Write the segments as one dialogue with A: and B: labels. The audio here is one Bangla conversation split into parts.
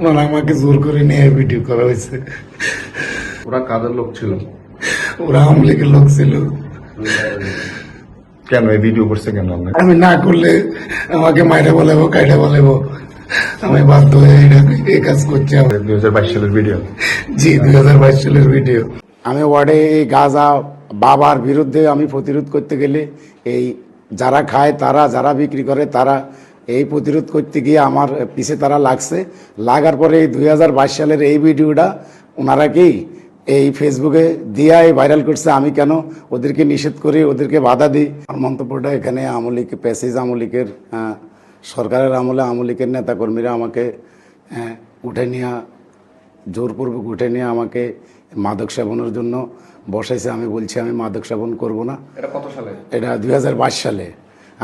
A: ওনারা আমাকে জোর করে নিয়ে ভিডিও করা হয়েছে।
B: ওরা কাদের লোক ছিল?
A: ওরা আওয়ামী লীগের লোক ছিল।
B: কেন এই ভিডিও করছে কেন?
A: আমি না করলে আমাকে মাইরে বলাবো, কাইটা বলাবো, আমি বাধ্য হয়ে এই কাজ করছি।
B: 2022 সালের ভিডিও।
A: জি, 2022 সালের ভিডিও। আমি ওয়ার্ডে এই গাঁজা বাবার বিরুদ্ধে আমি প্রতিরোধ করতে গেলে এই যারা খায় তারা, যারা বিক্রি করে তারা, এই প্রতিরোধ করতে গিয়ে আমার পিছে তারা লাগছে। লাগার পরে এই 2022 সালের এই ভিডিওটা ওনারা কি এই ফেসবুকে দিয়া ভাইরাল করছে। আমি কেন ওদেরকে নিষেধ করি, ওদেরকে বাধা দিই? আমার মন্তব্যটা এখানে আওয়ামী লীগ প্যাসেজ, আওয়ামী লীগের সরকারের আমলে আওয়ামী লীগের নেতাকর্মীরা আমাকে উঠে নিয়ে, জোরপূর্বক উঠে নিয়ে আমাকে মাদক সেবনের জন্য বসাইছে। আমি বলছি আমি মাদক সেবন করব না।
B: এটা কত সালে?
A: এটা 2022 সালে।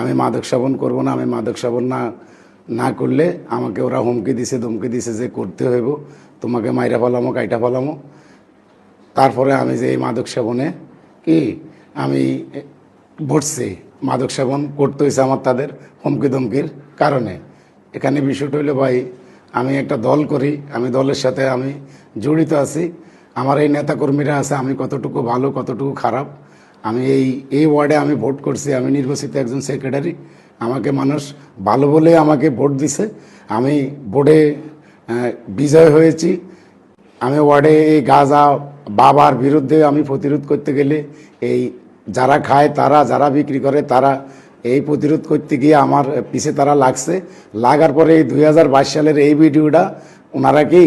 A: আমি মাদক সেবন করব না। আমি মাদক সেবন না করলে আমাকে ওরা হুমকি দিছে, ধমকি দিছে যে করতে হইব, তোমাকে মাইরা ফেলামো, কাইটা ফেলামো। তারপরে আমি যে এই মাদক সেবনে কি আমি বসছি, মাদক সেবন করতে হয়েছে আমার তাদের হুমকি ধমকির কারণে। এখানে বিষয়টা হইলো ভাই, আমি একটা দল করি, আমি দলের সাথে আমি জড়িত আছি। আমার এই নেতাকর্মীরা আছে, আমি কতটুকু ভালো কতটুকু খারাপ। আমি এই ওয়ার্ডে আমি ভোট করছি, আমি নির্বাচিত একজন সেক্রেটারি। আমাকে মানুষ ভালো বলে আমাকে ভোট দিছে, আমি ভোটে বিজয় হয়েছি। আমি ওয়ার্ডে এই গাঁজা বাবার বিরুদ্ধে আমি প্রতিরোধ করতে গেলে এই যারা খায় তারা, যারা বিক্রি করে তারা, এই প্রতিরোধ করতে গিয়ে আমার পিছে তারা লাগছে। লাগার পরে এই 2022 সালের এই ভিডিওটা ওনারা কি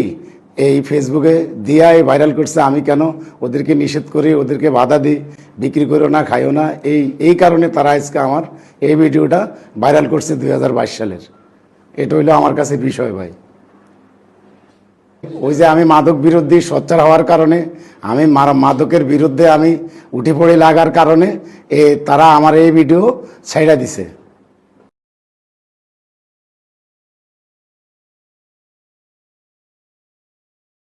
A: এই ফেসবুকে দিয়া ভাইরাল করছে। আমি কেন ওদেরকে নিষেধ করি, ওদেরকে বাধা দিই, বিক্রি করো না, খাইও না। এই কারণে তারা আজকে আমার এই ভিডিওটা ভাইরাল করছে 2022 সালের। এটা হইলো আমার কাছে বিষয় ভাই। ওই যে আমি মাদক বিরোধী সোচ্চার হওয়ার কারণে, আমি মাদকের বিরুদ্ধে আমি উঠে পড়ে লাগার কারণে তারা আমার এই ভিডিও ছাইড়া দিছে।